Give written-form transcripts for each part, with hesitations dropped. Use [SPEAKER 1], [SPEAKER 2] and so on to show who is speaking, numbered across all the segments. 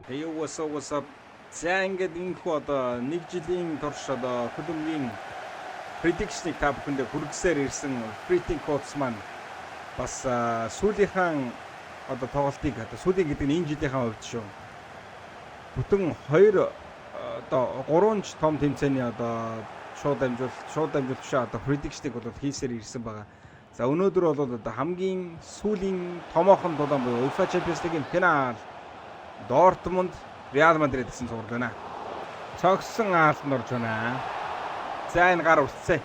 [SPEAKER 1] Hey what's up? За ингээд энэхүү одоо нэг жилийн турш одоо хөдөлмөрийн prediction-ыг та бүхэндээ хүргэсээр ирсэн Freeting Codes маань бас сүүлийнхэн одоо тоглолтыг одоо сүүлийн гэдэг нь энэ жилийнхаа хувьд шүү. Бүтэн 2 одоо 3 том тэмцээний одоо шууд амжилт биш одоо prediction-ыг бол хийсээр ирсэн байгаа. За өнөөдөр бол одоо хамгийн сүүлийн томоохон дулаан буюу UEFA Champions League-ийн финал Дортмунд Реал Мадрид гэсэн зураг байна. Цогсон аалт орж байна. За энэ гар үлдсэн.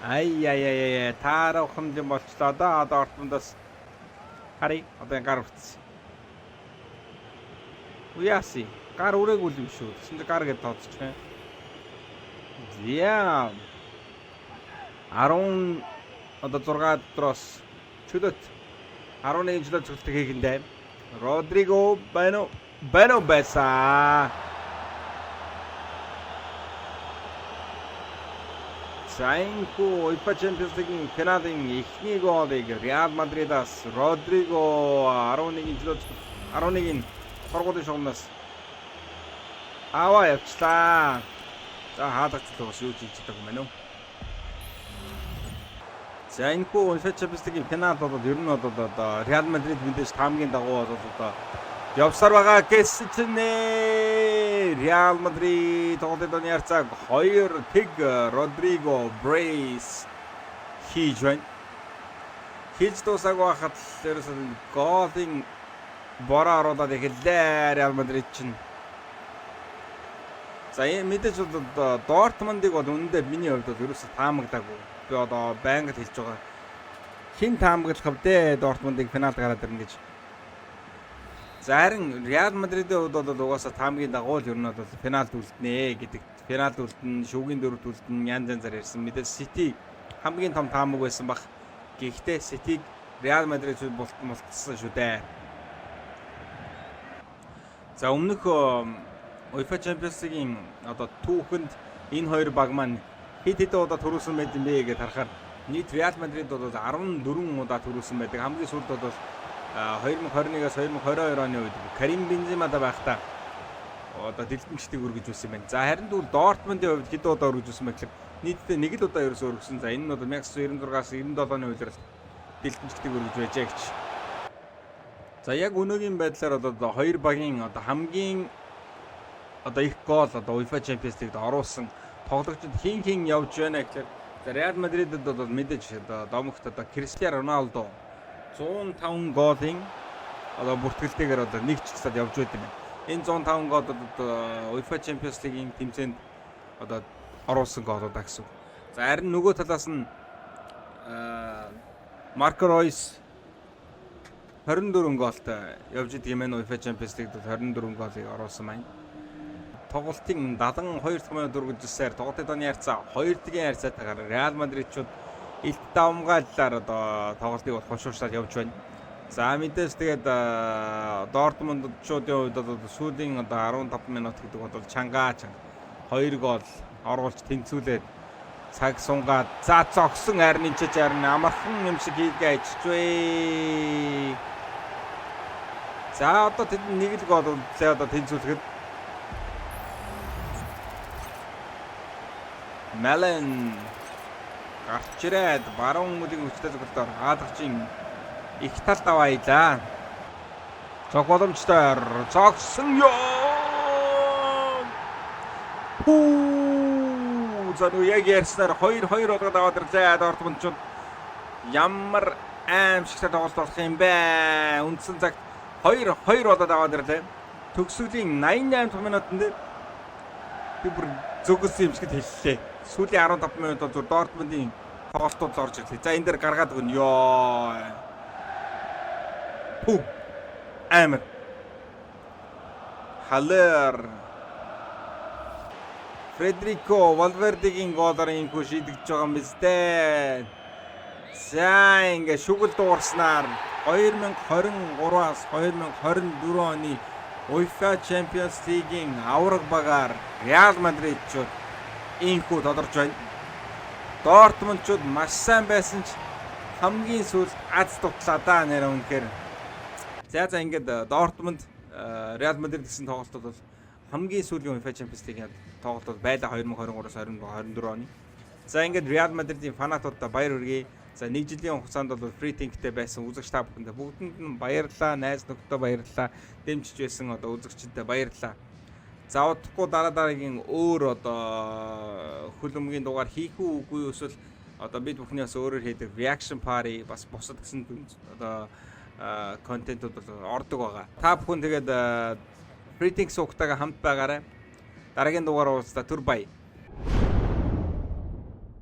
[SPEAKER 1] Ай таарахын юм болчлоо да Дортмундаас харъя одоо энэ гар үлдсэн. Уяаси гар үрээгүй юм шүү. Тэсэнд гар гэдээ тооцчих юм. Зя 10 одоо 6 дотроос чөлөөт 11 жилийн цогцолтыг хийхэндээ Rodrigo Beno Bessa. Заинхүү UEFA Champions League-ийн финалийн эхний гоолыг Real Madrid-аас Rodrigo 11-ийн сургуулийн шугамнаас аваа явчлаа. За хаалгачлаа юу хийж чаддаг юм бэ нөө. За энэхүү UEFA Champions League-ийн финал бол ер нь бол одоо Real Madrid мэдээж таамгийн дагуу бол одоо явсаар байгаа гэсэн Real Madrid тоглолтын ярцаг 2 тэг Rodrigo Brace хийж байна. Хийж дуусаагүй хахад ерөөсөө голын бороо оруулаад эхэллээ Real Madrid чинь. За мэдээж одоо Дортмундыг бол үнэндээ миний хувьд бол ерөөсөө таамагдаагүй. Би одоо байнга хэлж байгаа. Хин таамаглах вдэ Дортмундыг финалд гараад ирнэ гэж. За харин Реал Мадридын хувьд бол угаасаа таамгийн дагуу л ер нь бол финалд үлднэ гэдэг. Финалд үлдэн, шүүгийн дөрөвд үлдэн янз-янзаар ярьсан. Мэдээж Сити хамгийн том таамаг байсан баг. Гэхдээ Ситиг Реал Мадрид мултсан шүү дээ. За өмнөх UEFA Champions League-ийн одоо түүхэнд энэ хоёр баг маань хэд удаа төрүүлсэн байд юм бэ гэж харахаар нийт Real Madrid бол 14 удаа төрүүлсэн байдаг. Хамгийн сүүлд бол 2021-аас 2022 оны үед Карим Бенземада байхдаа одоо дэлгэмчдийг өргөж үзсэн байна. За харин тэгвэл Дортмундын хувьд хэд удаа өргөж үзсэн бэ гэхээр нийтдээ нэг л удаа ерөөсөө өргөсөн. За энэ нь бол 1996-аас 97-ны үеэр дэлгэмчдийг өргөж байжээ гэж. За яг өнөөгийн байдлаар одоо хоёр багийн одоо хамгийн одоо их гол одоо UEFA Champions League-д оруулсан тоглогчид хин явж байна гэхээр Real Madrid-д бол мэдээж одоо домогт одоо Cristiano Ronaldo 105 голын одоо бүртгэлтэйгээр одоо нэг ч гэсад явж байт юм. Энэ 105 гол одоо UEFA Champions League-ийн тэмцээнд одоо оруулсан голууд гэсэн. За харин нөгөө талаас нь Marco Reus 24 голтой явж идэг юм байна. UEFA Champions League-д 24 голыг оруулсан байна. Тоглолтын 72 дахь минут үргэлжилсээр тоглолтын ярцаа 2-1 харьцаатайгаар Real Madrid-чууд илт давмгааллаар одоо тоглолтыг хошуурсаад явж байна. За мэдээж тэгээд Дортмундчуудын хувьд бол сүүлийн одоо 15 минут гэдэг бол чанга 2 гол оруулж тэнцүүлээд цаг сунгаад за зогсон харин ч харин амархан юм шиг хийгээд ичвэ. За одоо тэд нэг л гол үлдлээ одоо тэнцүүлэхэд Мален гарч ирээд баруун мөлийн хүчтэй зөвлөлтөөр хаалгачийн их талд аваялаа. Цог боломжтой цогсон ёо. Зөв яг ярьснаар 2-2 болоод аваад ирлээ Дортмундчууд. Ямар аимшигтай тоглолт болох юм бэ? Үндсэн цагт 2-2 болоод аваад ирлээ. Төгсгөлийн 88 дахь минутанд би бүр зөвгөсөн юм шиг хэллээ. Сүүлийн 15 минут бол Дортмундын тоглолтууд орж ирлээ. За энэ дээр гаргаад өгнө ёо. Амир. Халер. Фредерико Валвердегийн голоор инхүү шийдэгдэж байгаа юм биз дээ. За ингээ шүгэл дуурснаар 2023-аас 2024 оны UEFA Champions League-ийн авраг багаар Real Madrid-чууд инхүү тодорч байна. Дортмундчууд маш сайн байсан ч хамгийн сүүлд аз тутлаа да нэр үнэхээр. За ингээд Дортмунд Реал Мадрид гэсэн тоглолтод бол хамгийн сүүлийн UEFA Champions League-ийн тоглолтод байлаа 2023-аас 2024 оны. За ингээд Реал Мадридын фанатуудаа баяр хүргэе. За нэг жилийн хугацаанд бол free think-тэй байсан үзэгч та бүхэндээ бүгдэнд нь баярлалаа, найз нөхдөө баярлалаа, дэмжиж байсан одоо үзэгчдэд баярлалаа. За удахгүй дараагийн өөр одоо хөлбөмбөгийн дугаар хийх үгүй эсвэл одоо бид бүхний бас өөрөөр хийдэг reaction party бас бусад гэсэн одоо контентууд бол ордог байгаа. Та бүхэн тэгээд free think суугтайгаа хамт байгаарай. Дараагийн дугаар уулзлаа түр баяр.